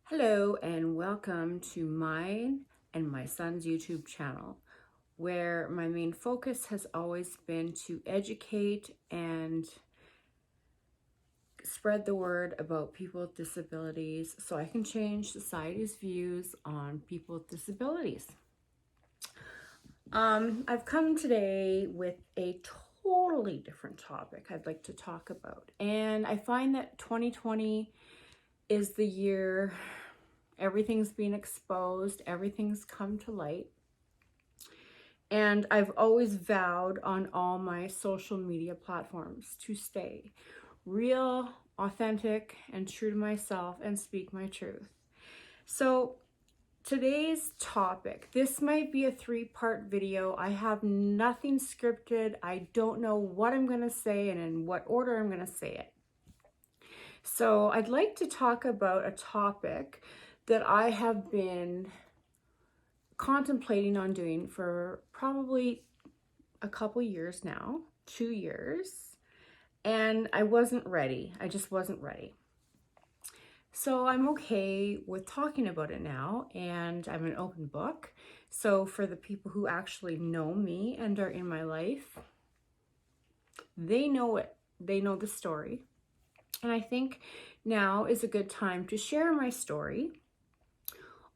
Hello and welcome to mine and my son's YouTube channel, where my main focus has always been to educate and spread the word about people with disabilities so I can change society's views on people with disabilities. I've come today with a totally different topic I'd like to talk about, and I find that 2020 is the year everything's being exposed, everything's come to light. And I've always vowed on all my social media platforms to stay real, authentic, and true to myself and speak my truth. So today's topic, this might be a 3-part video. I have nothing scripted. I don't know what I'm going to say and in what order I'm going to say it. So I'd like to talk about a topic that I have been contemplating on doing for probably a couple years now, 2 years, and I wasn't ready. I just wasn't ready. So I'm okay with talking about it now, and I'm an open book. So for the people who actually know me and are in my life, they know it. They know the story. And I think now is a good time to share my story,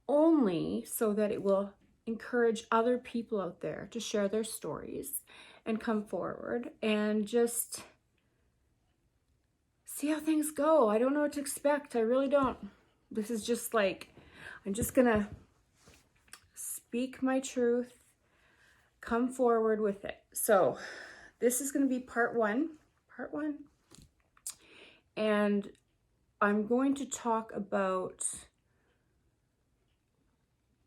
only so that it will encourage other people out there to share their stories and come forward and just see how things go. I don't know what to expect. I really don't. This is just like, I'm just gonna speak my truth, come forward with it. So this is gonna be part one. And I'm going to talk about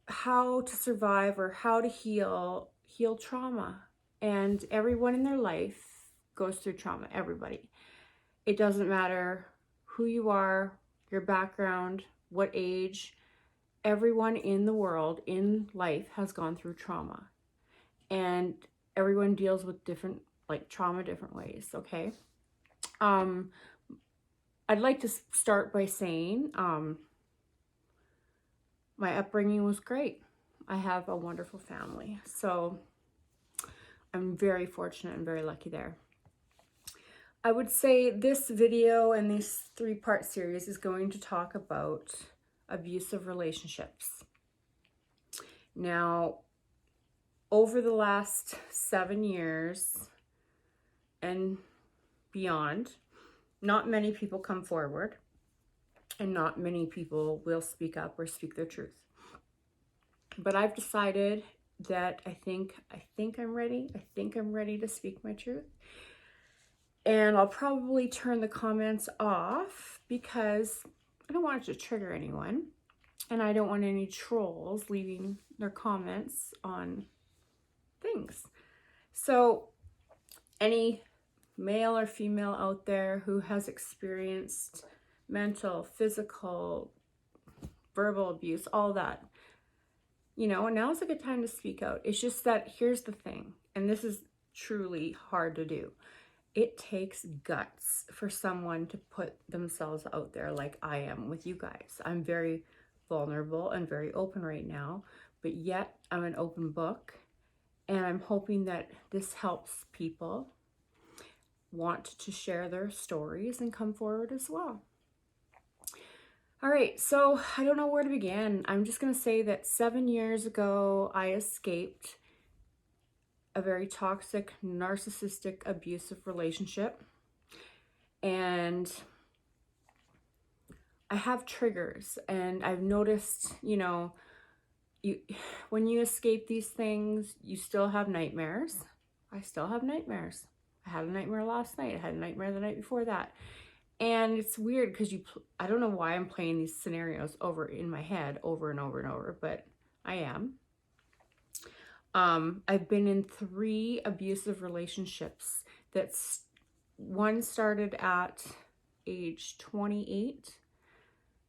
how to survive or how to heal trauma. And everyone in their life goes through trauma, everybody. It doesn't matter who you are, your background, what age, everyone in the world, in life, has gone through trauma. And everyone deals with different, trauma different ways, okay? I'd like to start by saying, my upbringing was great. I have a wonderful family. So I'm very fortunate and very lucky there. I would say this video and this 3-part series is going to talk about abusive relationships. Now, over the last 7 years and beyond, not many people come forward. And not many people will speak up or speak their truth. But I've decided that I think I'm ready. I think I'm ready to speak my truth. And I'll probably turn the comments off because I don't want it to trigger anyone. And I don't want any trolls leaving their comments on things. So any male or female out there who has experienced mental, physical, verbal abuse, all that, now's a good time to speak out. It's just that here's the thing, and this is truly hard to do. It takes guts for someone to put themselves out there like I am with you guys. I'm very vulnerable and very open right now, but yet I'm an open book, and I'm hoping that this helps people want to share their stories and come forward as well. All right, so I don't know where to begin. I'm just going to say that 7 years ago, I escaped a very toxic, narcissistic, abusive relationship. And I have triggers, and I've noticed, when you escape these things, you still have nightmares. I still have nightmares. I had a nightmare last night. I had a nightmare the night before that. And it's weird because I don't know why I'm playing these scenarios over in my head over and over and over, but I am. I've been in 3 abusive relationships. One started at age 28,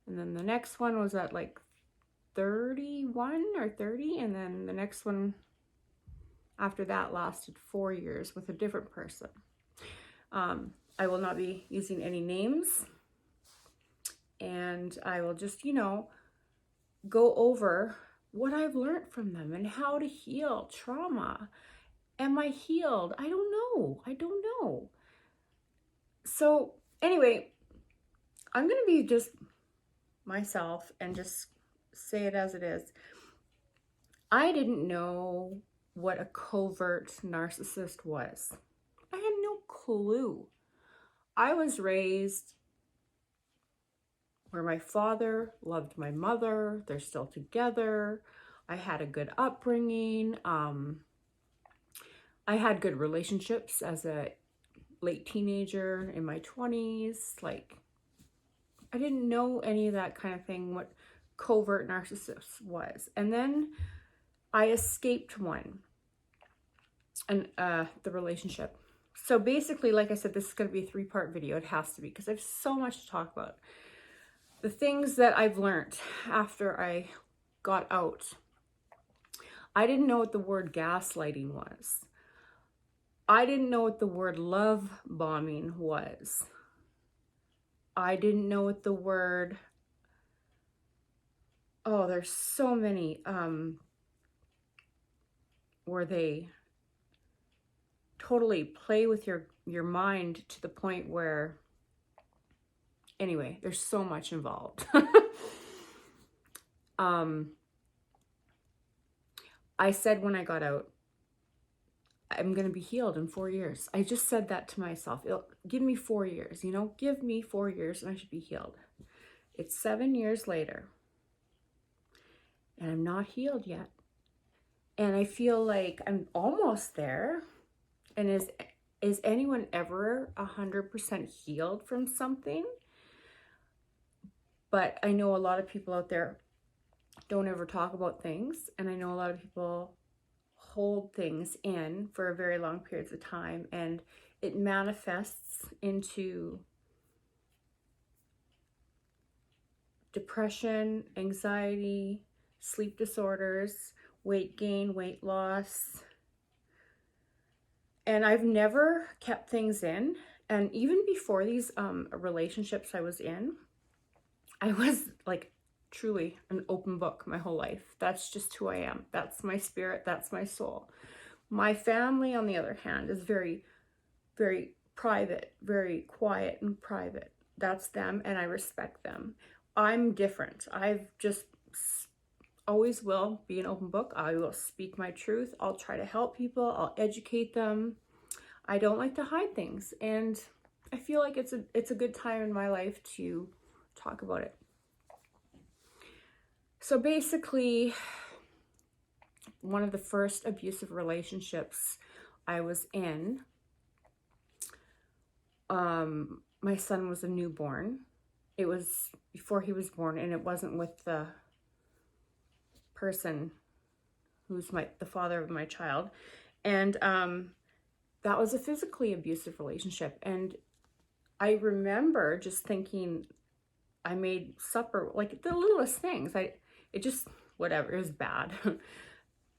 and then the next one was at 31 or 30, and then the next one after that lasted 4 years with a different person. I will not be using any names, and I will just, go over what I've learned from them and how to heal trauma. Am I healed? I don't know. I don't know. So anyway, I'm going to be just myself and just say it as it is. I didn't know what a covert narcissist was. I had no clue. I was raised where my father loved my mother. They're still together. I had a good upbringing. I had good relationships as a late teenager, in my 20s. Like, I didn't know any of that kind of thing, what covert narcissist was. And then I escaped one, and the relationship. So basically, like I said, this is going to be a 3-part video. It has to be, because I have so much to talk about. The things that I've learned after I got out. I didn't know what the word gaslighting was. I didn't know what the word love bombing was. I didn't know what the word, oh, there's so many, where they totally play with your mind to the point where, anyway, there's so much involved. I said when I got out, I'm going to be healed in 4 years. I just said that to myself. Give me 4 years, you know, give me 4 years and I should be healed. It's 7 years later and I'm not healed yet. And I feel like I'm almost there. And is anyone ever 100% healed from something? But I know a lot of people out there don't ever talk about things. And I know a lot of people hold things in for very long periods of time, and it manifests into depression, anxiety, sleep disorders, weight gain, weight loss. And I've never kept things in. And even before these relationships I was in, I was like truly an open book my whole life. That's just who I am. That's my spirit. That's my soul. My family, on the other hand, is very, very private, very quiet and private. That's them, and I respect them. I'm different. I've just always will be an open book. I will speak my truth. I'll try to help people. I'll educate them. I don't like to hide things, and I feel like it's a good time in my life to talk about it. So basically, one of the first abusive relationships I was in, my son was a newborn. It was before he was born, and it wasn't with the person who's the father of my child. And that was a physically abusive relationship. And I remember just thinking, I made supper, like the littlest things. It just, whatever, it was bad.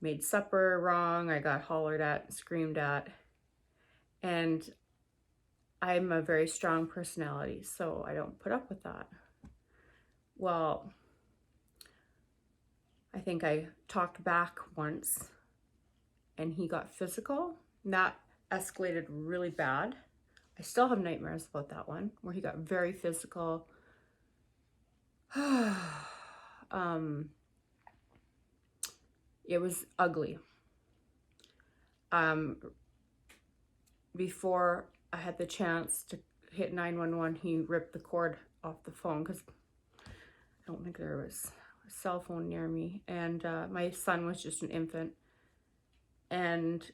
Made supper wrong. I got hollered at, screamed at. And I'm a very strong personality, so I don't put up with that. Well, I think I talked back once and he got physical. And that escalated really bad. I still have nightmares about that one, where he got very physical. It was ugly. Before I had the chance to hit 911, he ripped the cord off the phone, because I don't think there was a cell phone near me. And my son was just an infant. And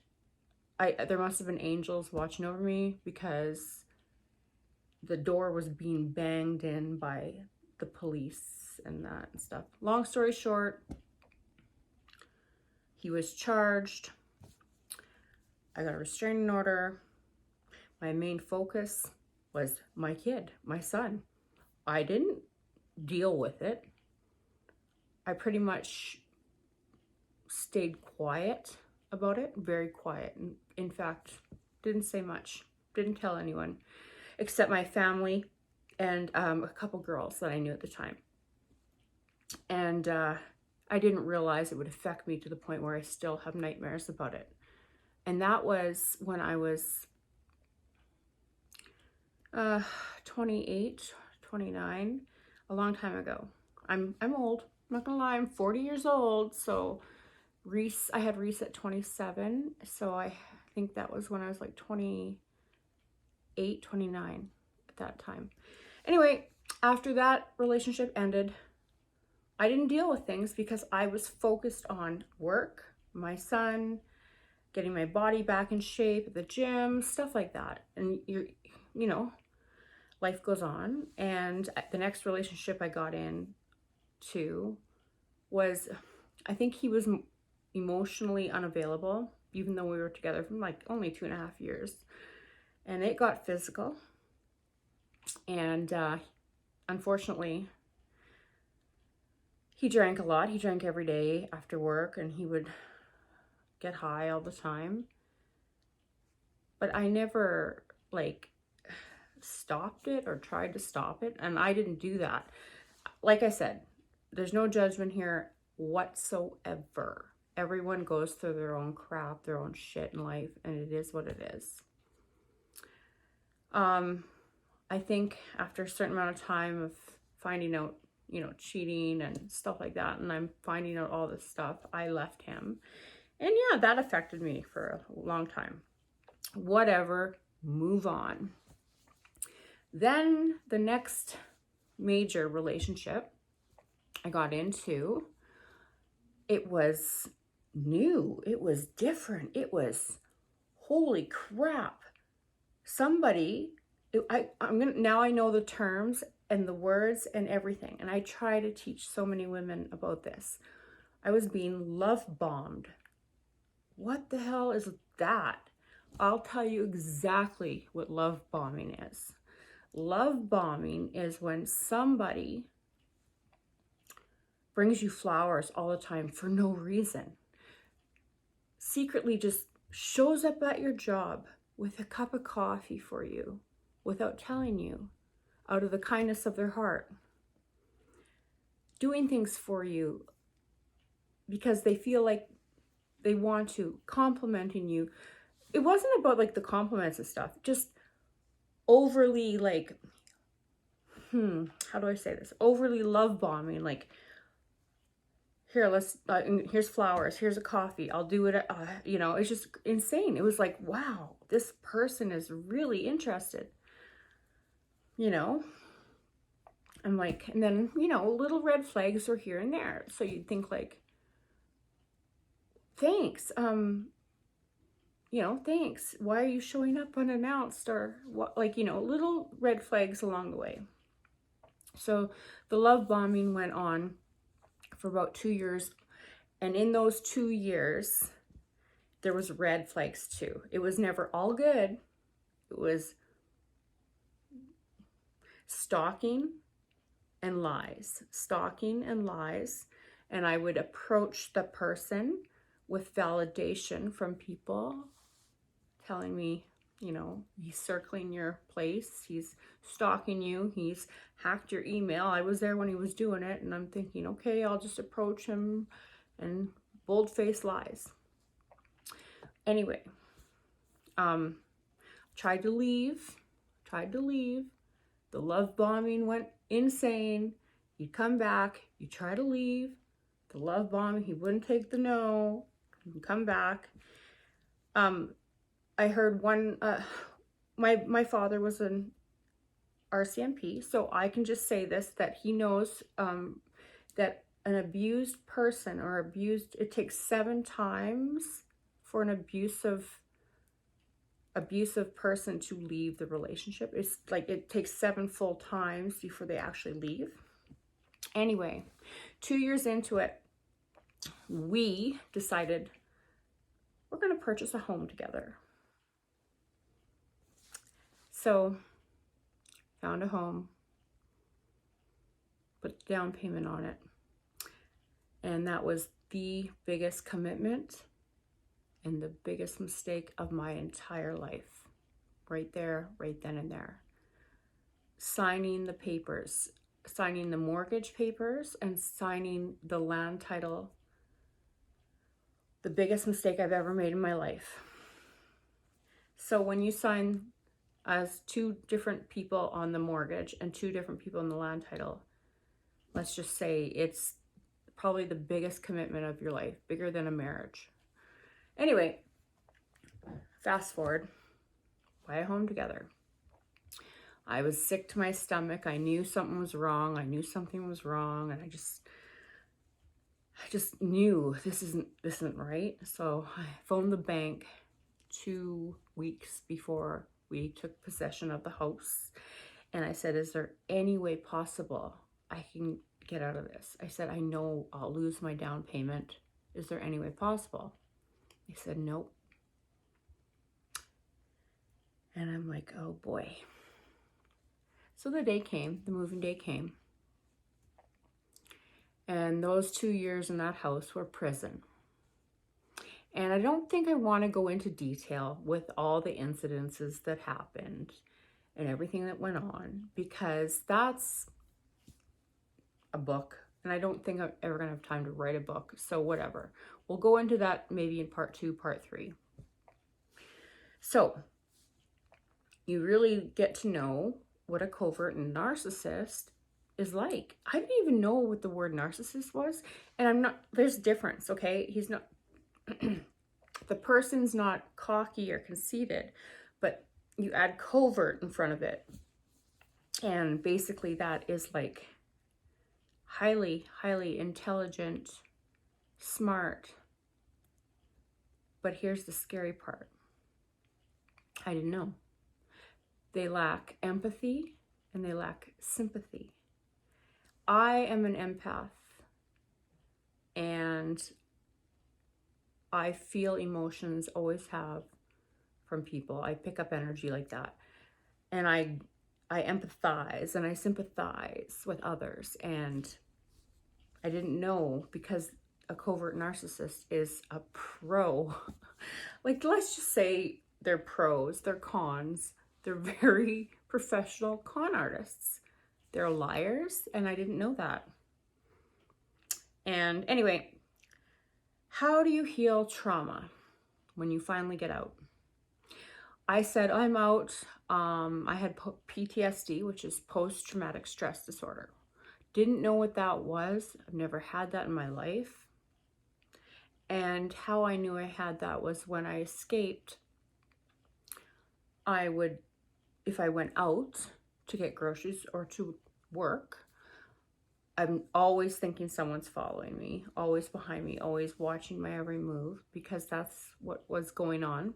there must have been angels watching over me, because the door was being banged in by the police and that and stuff. Long story short, he was charged. I got a restraining order. My main focus was my kid, my son. I didn't deal with it. I pretty much stayed quiet about it, very quiet. In fact, didn't say much, didn't tell anyone, except my family and a couple girls that I knew at the time. And I didn't realize it would affect me to the point where I still have nightmares about it. And that was when I was 28, 29, a long time ago. I'm old. I'm not gonna lie, I'm 40 years old. So I had Reese at 27. So I think that was when I was like 28, 29 at that time. Anyway, after that relationship ended, I didn't deal with things because I was focused on work, my son, getting my body back in shape at the gym, stuff like that. And you know, life goes on. And the next relationship I got into was, I think he was emotionally unavailable, even though we were together for like only 2.5 years. And it got physical. And unfortunately, he drank a lot. He drank every day after work, and he would get high all the time. But I never like stopped it or tried to stop it, and I didn't do that. Like I said, there's no judgment here whatsoever. Everyone goes through their own crap, their own shit in life, and it is what it is. I think after a certain amount of time of finding out, you know, cheating and stuff like that, and I'm finding out all this stuff, I left him. And yeah, that affected me for a long time. Whatever, move on. Then the next major relationship I got into, it was new, it was different, it was, holy crap. Now I know the terms and the words and everything, and I try to teach so many women about this. I was being love bombed. What the hell is that? I'll tell you exactly what love bombing is. Love bombing is when somebody brings you flowers all the time for no reason. Secretly just shows up at your job with a cup of coffee for you without telling you, out of the kindness of their heart. Doing things for you because they feel like they want to, complimenting you. It wasn't about like the compliments and stuff, just overly like, how do I say this? Overly love bombing, like, here, here's flowers, here's a coffee, I'll do it, you know, it's just insane. It was like, wow, this person is really interested, you know? I'm like, and then, you know, little red flags are here and there. So you'd think like, thanks, you know, thanks. Why are you showing up unannounced? Or what, like, you know, little red flags along the way. So the love bombing went on for about 2 years. And in those 2 years, there was red flags too. It was never all good. It was stalking and lies, stalking and lies. And I would approach the person with validation from people telling me, you know, he's circling your place, he's stalking you, he's hacked your email. I was there when he was doing it, and I'm thinking, okay, I'll just approach him, and bold-faced lies. Anyway, tried to leave. The love bombing went insane. He'd come back, you try to leave. The love bombing, he wouldn't take the no. He'd come back. I heard one, my father was an RCMP, so I can just say this, that he knows that an abused person or abused, it takes 7 times for an abusive person to leave the relationship. It's like it takes 7 full times before they actually leave. Anyway, 2 years into it, we decided we're going to purchase a home together. So, found a home, put a down payment on it, and that was the biggest commitment and the biggest mistake of my entire life. Right there, right then and there. Signing the papers. signing the mortgage papers and signing the land title. The biggest mistake I've ever made in my life. So when you sign as 2 different people on the mortgage and 2 different people in the land title, let's just say it's probably the biggest commitment of your life, bigger than a marriage. Anyway, fast forward, buy a home together. I was sick to my stomach. I knew something was wrong. And I just knew this isn't right. So I phoned the bank 2 weeks before we took possession of the house. And I said, is there any way possible I can get out of this? I said, I know I'll lose my down payment. Is there any way possible? They said, nope. And I'm like, oh boy. So the day came, the moving day came. And those 2 years in that house were prison. And I don't think I want to go into detail with all the incidences that happened and everything that went on, because that's a book. And I don't think I'm ever going to have time to write a book. So whatever. We'll go into that maybe in part 2, part 3. So you really get to know what a covert narcissist is like. I didn't even know what the word narcissist was. And there's difference, okay? He's not, the person's not cocky or conceited, but you add covert in front of it. And basically that is like highly, highly intelligent, smart. But here's the scary part. I didn't know. They lack empathy and they lack sympathy. I am an empath and I feel emotions, always have, from people. I pick up energy like that. And I empathize and I sympathize with others. And I didn't know, because a covert narcissist is a pro. Like, let's just say they're pros, they're cons. They're very professional con artists. They're liars, and I didn't know that. And anyway, how do you heal trauma when you finally get out? I said, I'm out. I had PTSD, which is post-traumatic stress disorder. Didn't know what that was. I've never had that in my life. And how I knew I had that was when I escaped, if I went out to get groceries or to work, I'm always thinking someone's following me, always behind me, always watching my every move, because that's what was going on.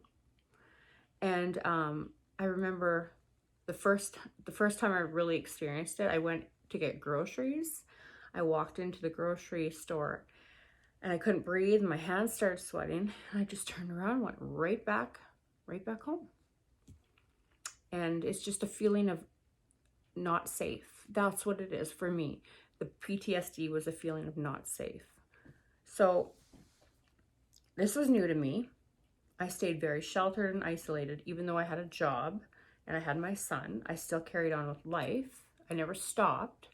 And I remember the first time I really experienced it, I went to get groceries. I walked into the grocery store and I couldn't breathe. My hands started sweating. And I just turned around, went right back home. And it's just a feeling of not safe. That's what it is for me. The PTSD was a feeling of not safe. So this was new to me. I stayed very sheltered and isolated. Even though I had a job and I had my son, I still carried on with life. I never stopped.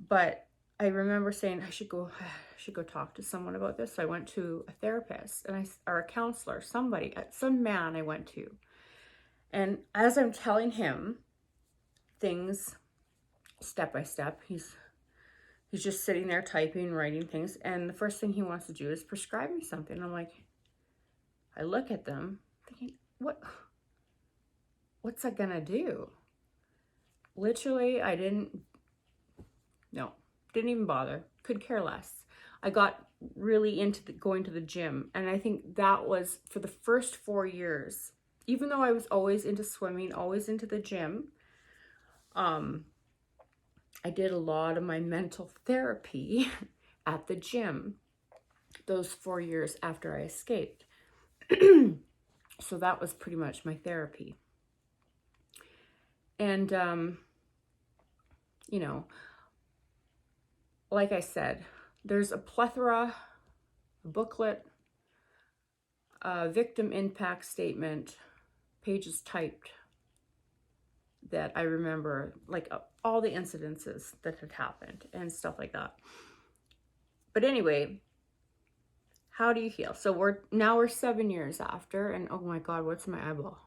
But I remember saying, I should go talk to someone about this. So I went to a therapist or a counselor, some man I went to. And as I'm telling him things step by step, he's just sitting there typing, writing things. And the first thing he wants to do is prescribe me something. I'm like, I look at them thinking, what's that gonna do? Literally, didn't even bother. Could care less. I got really into going to the gym. And I think that was for the first 4 years. Even though I was always into swimming, always into the gym, I did a lot of my mental therapy at the gym those 4 years after I escaped. So that was pretty much my therapy. And, like I said, there's a plethora, a booklet, a victim impact statement, pages typed, that I remember, like all the incidences that had happened and stuff like that. But anyway, how do you heal? So we're 7 years after, and oh my God, what's my eyeball?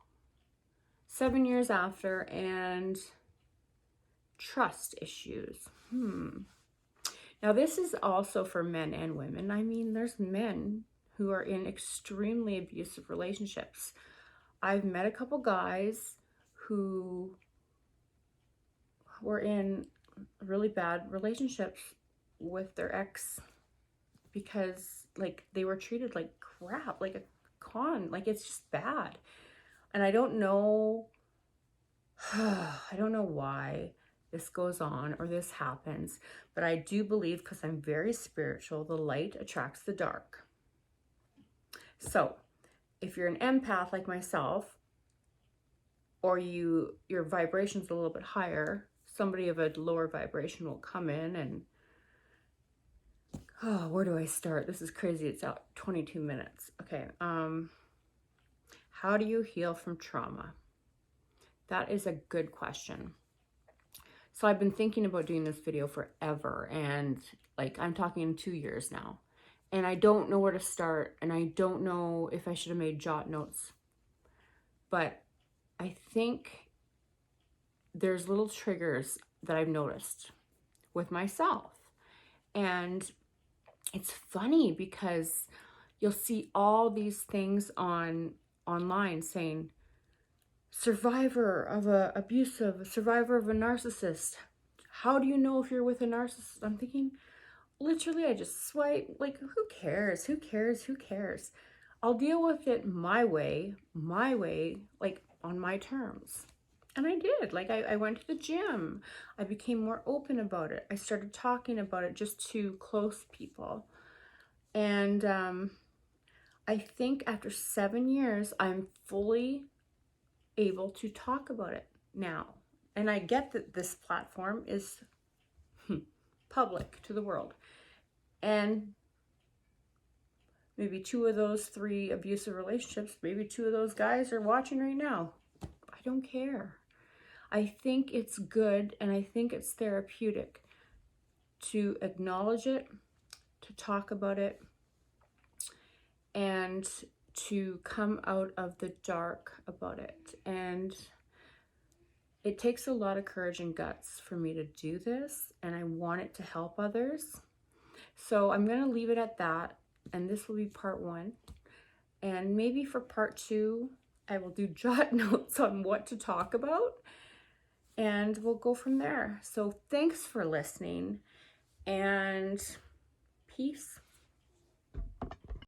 7 years after, and trust issues. Now this is also for men and women. I mean, there's men who are in extremely abusive relationships. I've met a couple guys who were in really bad relationships with their ex because like they were treated like crap, like a con, like it's just bad. And I don't know, I don't know why this goes on or this happens, but I do believe, because I'm very spiritual, the light attracts the dark. So if you're an empath like myself, or your vibration's a little bit higher, somebody of a lower vibration will come in and, oh, where do I start? This is crazy. It's out 22 minutes. Okay. How do you heal from trauma? That is a good question. So I've been thinking about doing this video forever, and like I'm talking 2 years now, and I don't know where to start, and I don't know if I should have made jot notes, but I think there's little triggers that I've noticed with myself. And it's funny because you'll see all these things online saying, survivor of a abusive, survivor of a narcissist. How do you know if you're with a narcissist? I'm thinking, literally, I just swipe, like, who cares? Who cares? Who cares? I'll deal with it my way, like on my terms. And I did. Like, I went to the gym. I became more open about it. I started talking about it just to close people. And I think after 7 years, I'm fully able to talk about it now. And I get that this platform is public to the world. And maybe 2 of those 3 abusive relationships, maybe 2 of those guys are watching right now. I don't care. I think it's good, and I think it's therapeutic to acknowledge it, to talk about it, and to come out of the dark about it. And it takes a lot of courage and guts for me to do this, and I want it to help others. So I'm going to leave it at that, and this will be part 1. And maybe for part 2, I will do jot notes on what to talk about, and we'll go from there. So thanks for listening, and peace.